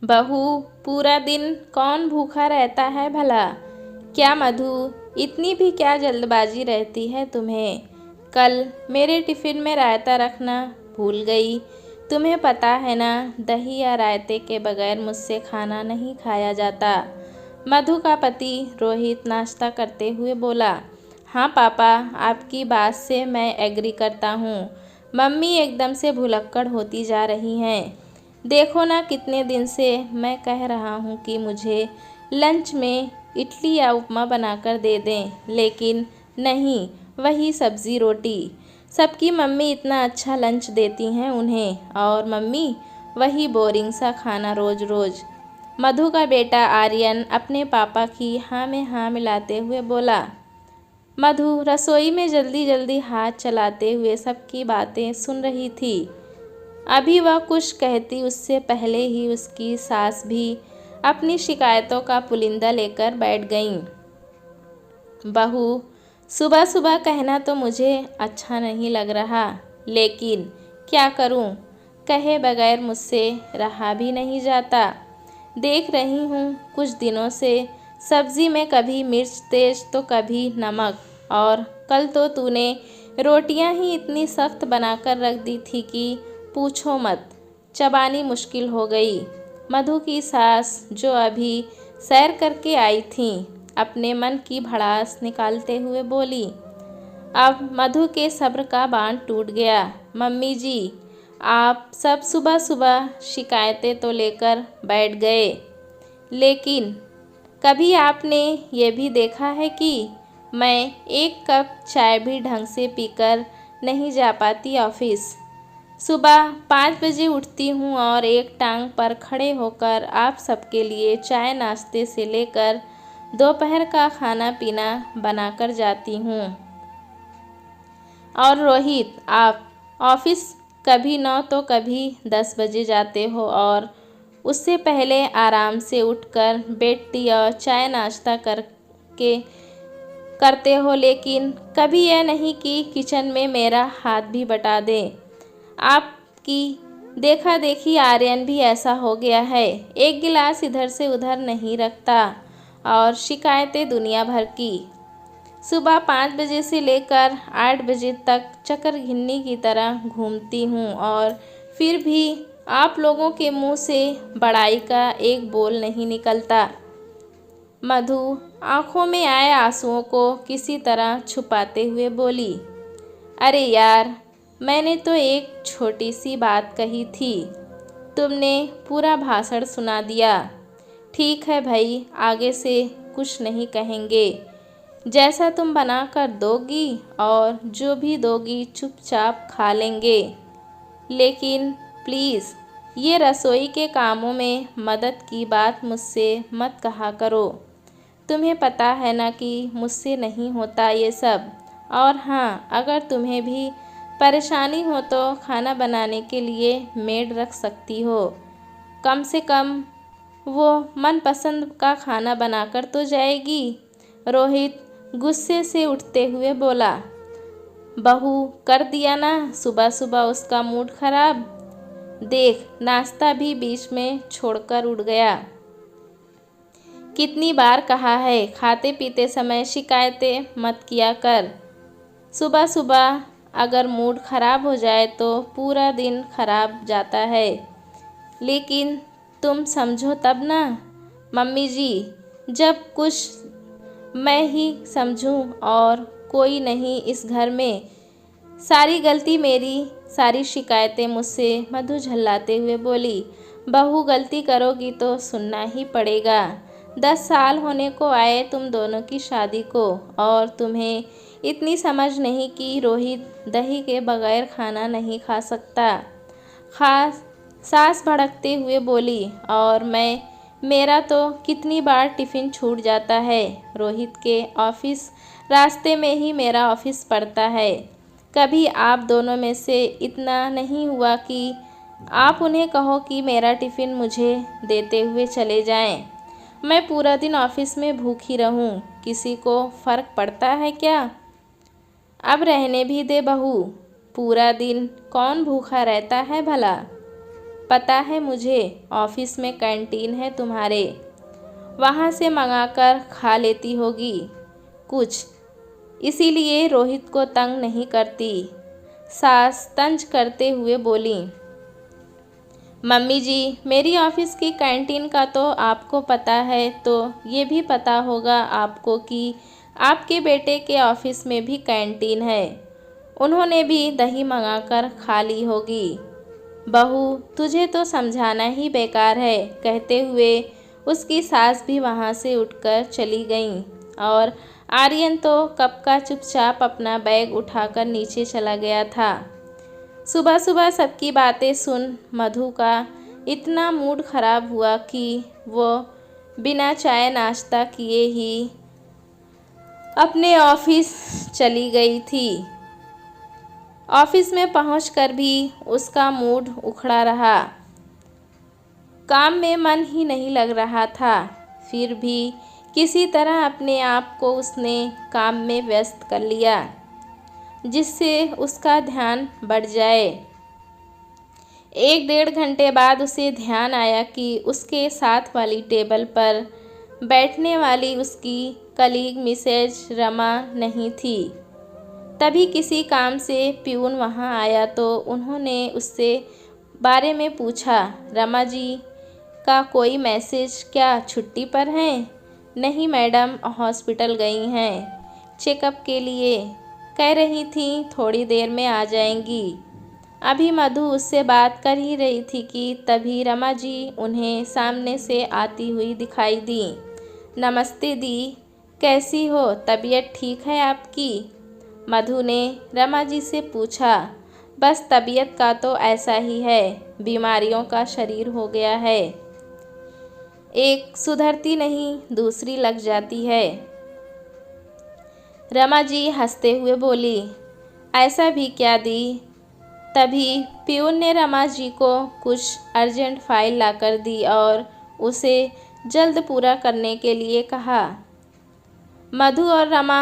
बहू, पूरा दिन कौन भूखा रहता है भला? क्या मधु, इतनी भी क्या जल्दबाजी रहती है तुम्हें? कल मेरे टिफ़िन में रायता रखना भूल गई। तुम्हें पता है ना, दही या रायते के बगैर मुझसे खाना नहीं खाया जाता। मधु का पति रोहित नाश्ता करते हुए बोला। हाँ पापा, आपकी बात से मैं एग्री करता हूँ। मम्मी एकदम से भुलक्कड़ होती जा रही हैं। देखो ना, कितने दिन से मैं कह रहा हूँ कि मुझे लंच में इडली या उपमा बनाकर दे दें, लेकिन नहीं, वही सब्ज़ी रोटी। सबकी मम्मी इतना अच्छा लंच देती हैं उन्हें, और मम्मी वही बोरिंग सा खाना रोज़ रोज़। मधु का बेटा आर्यन अपने पापा की हाँ में हाँ मिलाते हुए बोला। मधु रसोई में जल्दी जल्दी हाथ चलाते हुए सबकी बातें सुन रही थी। अभी वह कुछ कहती उससे पहले ही उसकी सास भी अपनी शिकायतों का पुलिंदा लेकर बैठ गईं। बहू, सुबह सुबह कहना तो मुझे अच्छा नहीं लग रहा, लेकिन क्या करूं? कहे बगैर मुझसे रहा भी नहीं जाता। देख रही हूँ कुछ दिनों से सब्ज़ी में कभी मिर्च तेज तो कभी नमक, और कल तो तूने रोटियां ही इतनी सख्त बनाकर रख दी थी कि पूछो मत, चबानी मुश्किल हो गई। मधु की सास, जो अभी सैर करके आई थी, अपने मन की भड़ास निकालते हुए बोली। अब मधु के सब्र का बांध टूट गया। मम्मी जी, आप सब सुबह सुबह शिकायतें तो लेकर बैठ गए, लेकिन कभी आपने ये भी देखा है कि मैं एक कप चाय भी ढंग से पीकर नहीं जा पाती ऑफिस? सुबह 5 बजे उठती हूँ और एक टांग पर खड़े होकर आप सबके लिए चाय नाश्ते से लेकर दोपहर का खाना पीना बनाकर जाती हूँ। और रोहित, आप ऑफिस कभी 9 तो कभी 10 बजे जाते हो, और उससे पहले आराम से उठकर बेड टी और चाय नाश्ता करते हो, लेकिन कभी यह नहीं कि किचन में मेरा हाथ भी बटा दें। आपकी देखा देखी आर्यन भी ऐसा हो गया है, एक गिलास इधर से उधर नहीं रखता, और शिकायतें दुनिया भर की। सुबह 5 बजे से लेकर 8 बजे तक चक्कर घिन्नी की तरह घूमती हूँ, और फिर भी आप लोगों के मुंह से बड़ाई का एक बोल नहीं निकलता। मधु आंखों में आए आंसुओं को किसी तरह छुपाते हुए बोली। अरे यार, मैंने तो एक छोटी सी बात कही थी, तुमने पूरा भाषण सुना दिया। ठीक है भाई, आगे से कुछ नहीं कहेंगे। जैसा तुम बना कर दोगी और जो भी दोगी चुपचाप खा लेंगे, लेकिन प्लीज़ ये रसोई के कामों में मदद की बात मुझसे मत कहा करो। तुम्हें पता है ना कि मुझसे नहीं होता ये सब। और हाँ, अगर तुम्हें भी परेशानी हो तो खाना बनाने के लिए मेड रख सकती हो। कम से कम वो मनपसंद का खाना बनाकर तो जाएगी। रोहित गुस्से से उठते हुए बोला। बहू, कर दिया ना सुबह सुबह उसका मूड खराब। देख, नाश्ता भी बीच में छोड़कर उड़ गया। कितनी बार कहा है, खाते पीते समय शिकायतें मत किया कर। सुबह सुबह अगर मूड खराब हो जाए तो पूरा दिन खराब जाता है। लेकिन तुम समझो तब ना। मम्मी जी, जब कुछ मैं ही समझूं और कोई नहीं इस घर में, सारी गलती मेरी, सारी शिकायतें मुझसे। मधु झल्लाते हुए बोली। बहू, गलती करोगी तो सुनना ही पड़ेगा। 10 साल होने को आए तुम दोनों की शादी को, और तुम्हें इतनी समझ नहीं कि रोहित दही के बगैर खाना नहीं खा सकता। खास सास भड़कते हुए बोली। और मेरा तो कितनी बार टिफ़िन छूट जाता है। रोहित के ऑफिस रास्ते में ही मेरा ऑफिस पड़ता है। कभी आप दोनों में से इतना नहीं हुआ कि आप उन्हें कहो कि मेरा टिफ़िन मुझे देते हुए चले जाएं। मैं पूरा दिन ऑफिस में भूखी रहूं, किसी को फ़र्क पड़ता है क्या? अब रहने भी दे बहू, पूरा दिन कौन भूखा रहता है भला? पता है मुझे, ऑफिस में कैंटीन है तुम्हारे, वहाँ से मंगाकर खा लेती होगी कुछ, इसीलिए रोहित को तंग नहीं करती। सास तंज करते हुए बोली, मम्मी जी, मेरी ऑफिस की कैंटीन का तो आपको पता है, तो ये भी पता होगा आपको कि आपके बेटे के ऑफिस में भी कैंटीन है, उन्होंने भी दही मंगाकर खा ली होगी। बहू, तुझे तो समझाना ही बेकार है, कहते हुए उसकी सास भी वहाँ से उठकर चली गईं और आर्यन तो कब का चुपचाप अपना बैग उठाकर नीचे चला गया था। सुबह सुबह सबकी बातें सुन मधु का इतना मूड खराब हुआ कि वो बिना चाय नाश्ता किए ही अपने ऑफिस चली गई थी। ऑफिस में पहुंचकर भी उसका मूड उखड़ा रहा, काम में मन ही नहीं लग रहा था। फिर भी किसी तरह अपने आप को उसने काम में व्यस्त कर लिया, जिससे उसका ध्यान बढ़ जाए। 1-1.5 घंटे बाद उसे ध्यान आया कि उसके साथ वाली टेबल पर बैठने वाली उसकी कलीग मिसेज रमा नहीं थी। तभी किसी काम से प्यून वहां आया तो उन्होंने उससे बारे में पूछा, रमा जी का कोई मैसेज, क्या छुट्टी पर हैं? नहीं मैडम, हॉस्पिटल गई हैं चेकअप के लिए, कह रही थी थोड़ी देर में आ जाएंगी। अभी मधु उससे बात कर ही रही थी कि तभी रमा जी उन्हें सामने से आती हुई दिखाई दी। नमस्ते दी, कैसी हो, तबीयत ठीक है आपकी? मधु ने रमा जी से पूछा। बस तबीयत का तो ऐसा ही है, बीमारियों का शरीर हो गया है, एक सुधरती नहीं दूसरी लग जाती है। रमा जी हंसते हुए बोली, ऐसा भी क्या दी? तभी प्यून ने रमा जी को कुछ अर्जेंट फाइल लाकर दी और उसे जल्द पूरा करने के लिए कहा। मधु और रमा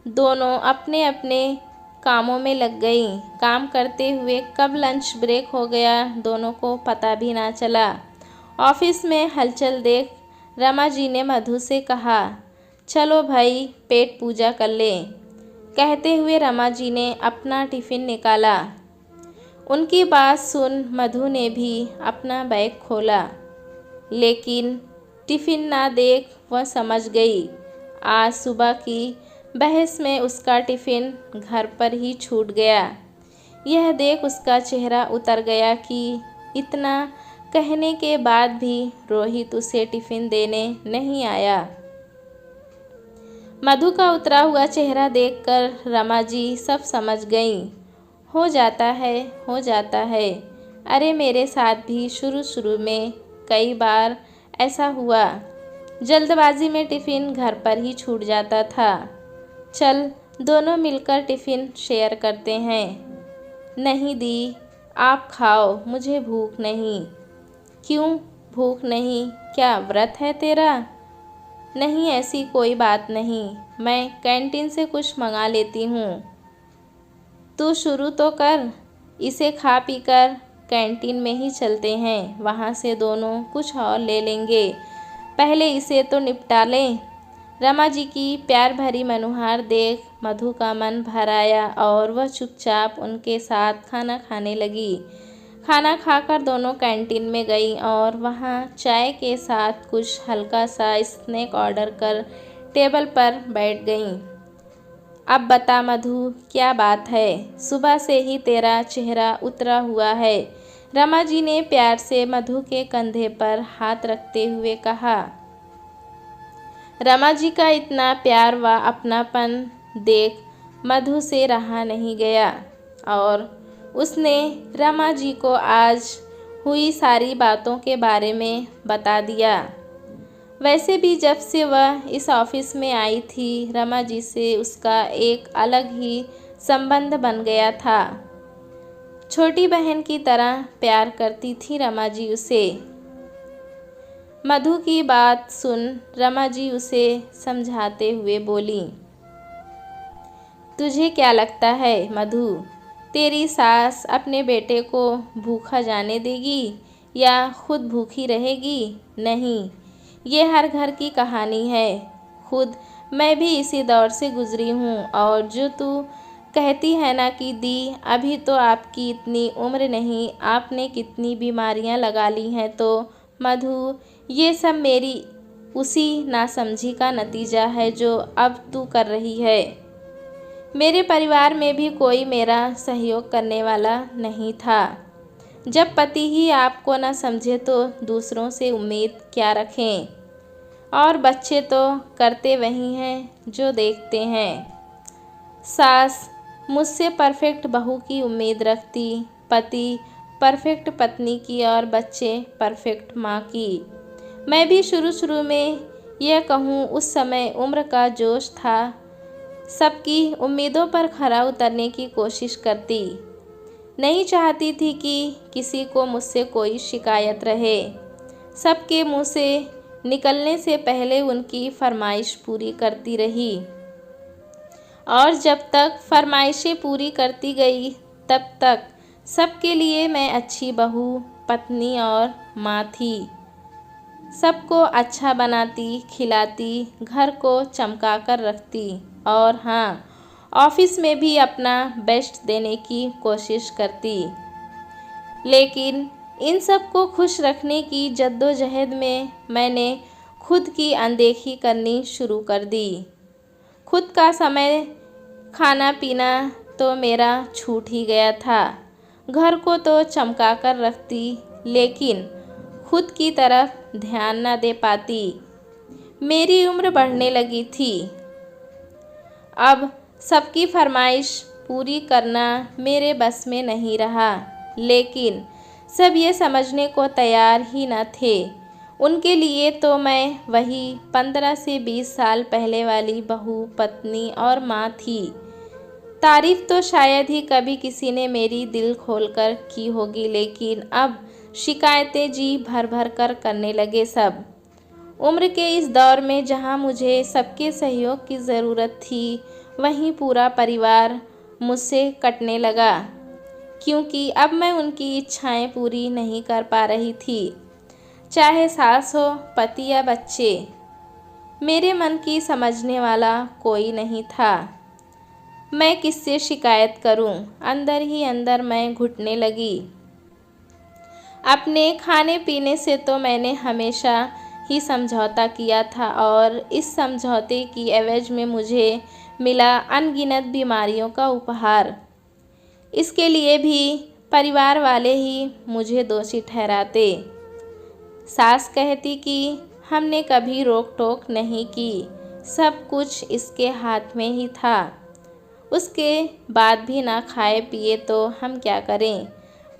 दोनों अपने अपने कामों में लग गईं। काम करते हुए कब लंच ब्रेक हो गया दोनों को पता भी ना चला। ऑफिस में हलचल देख रमा जी ने मधु से कहा, चलो भाई पेट पूजा कर लें। कहते हुए रमा जी ने अपना टिफ़िन निकाला। उनकी बात सुन मधु ने भी अपना बैग खोला, लेकिन टिफ़िन ना देख वह समझ गई आज सुबह की बहस में उसका टिफ़िन घर पर ही छूट गया। यह देख उसका चेहरा उतर गया कि इतना कहने के बाद भी रोहित उसे टिफ़िन देने नहीं आया। मधु का उतरा हुआ चेहरा देखकर रमा जी सब समझ गईं। हो जाता है, हो जाता है। अरे मेरे साथ भी शुरू में कई बार ऐसा हुआ, जल्दबाजी में टिफ़िन घर पर ही छूट जाता था। चल दोनों मिलकर टिफ़िन शेयर करते हैं। नहीं दी, आप खाओ, मुझे भूख नहीं। क्यों भूख नहीं, क्या व्रत है तेरा? नहीं, ऐसी कोई बात नहीं, मैं कैंटीन से कुछ मंगा लेती हूँ। तू शुरू तो कर, इसे खा पीकर कैंटीन में ही चलते हैं, वहाँ से दोनों कुछ और ले लेंगे, पहले इसे तो निपटा लें। रमा जी की प्यार भरी मनुहार देख मधु का मन भर आया और वह चुपचाप उनके साथ खाना खाने लगी। खाना खाकर दोनों कैंटीन में गई और वहाँ चाय के साथ कुछ हल्का सा स्नैक ऑर्डर कर टेबल पर बैठ गईं। अब बता मधु, क्या बात है? सुबह से ही तेरा चेहरा उतरा हुआ है। रमा जी ने प्यार से मधु के कंधे पर हाथ रखते हुए कहा। रमा जी का इतना प्यार व अपनापन देख मधु से रहा नहीं गया और उसने रमा जी को आज हुई सारी बातों के बारे में बता दिया। वैसे भी जब से वह इस ऑफिस में आई थी, रमा जी से उसका एक अलग ही संबंध बन गया था। छोटी बहन की तरह प्यार करती थी रमा जी उसे। मधु की बात सुन रमा जी उसे समझाते हुए बोली, तुझे क्या लगता है मधु, तेरी सास अपने बेटे को भूखा जाने देगी? या खुद भूखी रहेगी? नहीं, ये हर घर की कहानी है। खुद मैं भी इसी दौर से गुजरी हूँ। और जो तू कहती है ना कि दी, अभी तो आपकी इतनी उम्र नहीं, आपने कितनी बीमारियाँ लगा ली हैं। तो मधु, ये सब मेरी उसी नासमझी का नतीजा है जो अब तू कर रही है। मेरे परिवार में भी कोई मेरा सहयोग करने वाला नहीं था। जब पति ही आपको न समझे तो दूसरों से उम्मीद क्या रखें? और बच्चे तो करते वही हैं जो देखते हैं। सास मुझसे परफेक्ट बहू की उम्मीद रखती, पति परफेक्ट पत्नी की और बच्चे परफेक्ट माँ की। मैं भी शुरू में यह कहूँ, उस समय उम्र का जोश था, सबकी उम्मीदों पर खरा उतरने की कोशिश करती। नहीं चाहती थी कि किसी को मुझसे कोई शिकायत रहे। सबके मुंह से निकलने से पहले उनकी फरमाइश पूरी करती रही। और जब तक फरमाइशें पूरी करती गई, तब तक सबके लिए मैं अच्छी बहू, पत्नी और माँ थी। सबको अच्छा बनाती, खिलाती, घर को चमका कर रखती और हाँ, ऑफिस में भी अपना बेस्ट देने की कोशिश करती। लेकिन इन सबको खुश रखने की जद्दोजहद में मैंने खुद की अनदेखी करनी शुरू कर दी। खुद का समय, खाना पीना तो मेरा छूट ही गया था। घर को तो चमका कर रखती, लेकिन खुद की तरफ ध्यान न दे पाती। मेरी उम्र बढ़ने लगी थी। अब सबकी फरमाइश पूरी करना मेरे बस में नहीं रहा। लेकिन सब ये समझने को तैयार ही न थे। उनके लिए तो मैं वही 15 से 20 साल पहले वाली बहू, पत्नी और माँ थी। तारीफ तो शायद ही कभी किसी ने मेरी दिल खोलकर की होगी, लेकिन अब शिकायतें जी भर भर कर करने लगे सब। उम्र के इस दौर में जहाँ मुझे सबके सहयोग की ज़रूरत थी, वहीं पूरा परिवार मुझसे कटने लगा, क्योंकि अब मैं उनकी इच्छाएं पूरी नहीं कर पा रही थी। चाहे सास हो, पति या बच्चे, मेरे मन की समझने वाला कोई नहीं था। मैं किससे शिकायत करूं? अंदर ही अंदर मैं घुटने लगी। अपने खाने पीने से तो मैंने हमेशा ही समझौता किया था और इस समझौते की एवज में मुझे मिला अनगिनत बीमारियों का उपहार। इसके लिए भी परिवार वाले ही मुझे दोषी ठहराते। सास कहती कि हमने कभी रोक टोक नहीं की, सब कुछ इसके हाथ में ही था। उसके बाद भी ना खाए पिए तो हम क्या करें?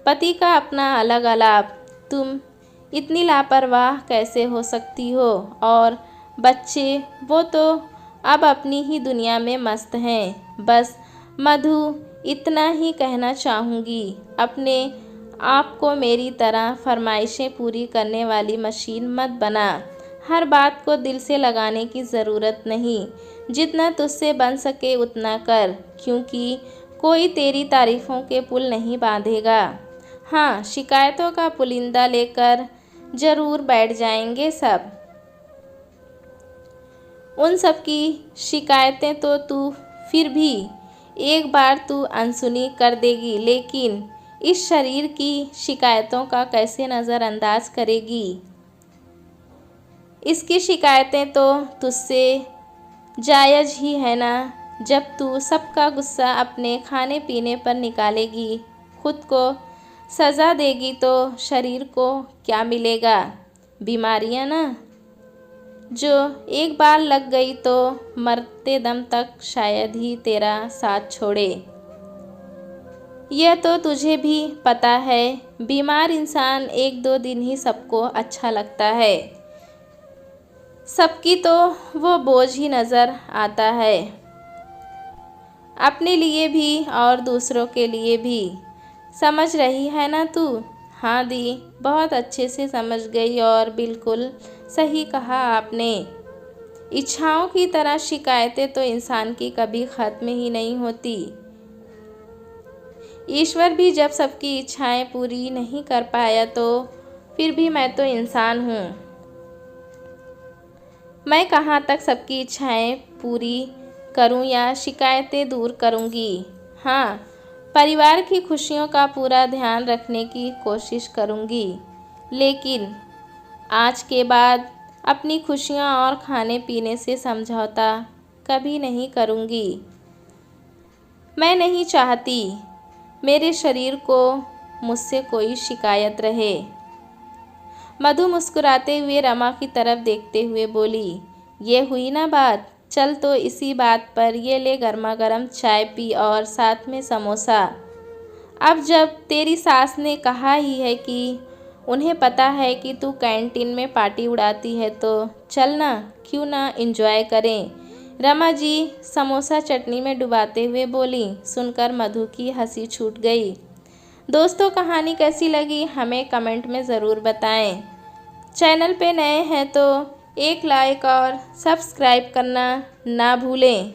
पति का अपना अलग अलाप, तुम इतनी लापरवाह कैसे हो सकती हो? और बच्चे, वो तो अब अपनी ही दुनिया में मस्त हैं। बस मधु, इतना ही कहना चाहूँगी, अपने आप को मेरी तरह फरमाइशें पूरी करने वाली मशीन मत बना। हर बात को दिल से लगाने की ज़रूरत नहीं। जितना तुझसे बन सके उतना कर, क्योंकि कोई तेरी तारीफ़ों के पुल नहीं बांधेगा। हाँ, शिकायतों का पुलिंदा लेकर ज़रूर बैठ जाएंगे सब। उन सब की शिकायतें तो तू फिर भी एक बार तू अनसुनी कर देगी, लेकिन इस शरीर की शिकायतों का कैसे नज़रअंदाज करेगी? इसकी शिकायतें तो तुझसे जायज़ ही है ना। जब तू सबका गुस्सा अपने खाने पीने पर निकालेगी, खुद को सज़ा देगी, तो शरीर को क्या मिलेगा? बीमारियां ना, जो एक बार लग गई तो मरते दम तक शायद ही तेरा साथ छोड़े। यह तो तुझे भी पता है। बीमार इंसान 1-2 दिन ही सबको अच्छा लगता है, सबकी तो वो बोझ ही नज़र आता है, अपने लिए भी और दूसरों के लिए भी। समझ रही है ना तू? हाँ दी, बहुत अच्छे से समझ गई और बिल्कुल सही कहा आपने। इच्छाओं की तरह शिकायतें तो इंसान की कभी ख़त्म ही नहीं होती। ईश्वर भी जब सबकी इच्छाएं पूरी नहीं कर पाया तो फिर भी मैं तो इंसान हूँ। मैं कहाँ तक सबकी इच्छाएं पूरी करूँ या शिकायतें दूर करूँगी। हाँ, परिवार की खुशियों का पूरा ध्यान रखने की कोशिश करूँगी, लेकिन आज के बाद अपनी खुशियाँ और खाने पीने से समझौता कभी नहीं करूँगी। मैं नहीं चाहती मेरे शरीर को मुझसे कोई शिकायत रहे। मधु मुस्कुराते हुए रमा की तरफ देखते हुए बोली, ये हुई ना बात। चल तो इसी बात पर ये ले गर्मा गर्म चाय पी और साथ में समोसा। अब जब तेरी सास ने कहा ही है कि उन्हें पता है कि तू कैंटीन में पार्टी उड़ाती है तो चल ना, क्यों ना एंजॉय करें। रमा जी समोसा चटनी में डुबाते हुए बोली। सुनकर मधु की हंसी छूट गई। दोस्तों, कहानी कैसी लगी हमें कमेंट में ज़रूर बताएं। चैनल पे नए हैं तो एक लाइक और सब्सक्राइब करना ना भूलें।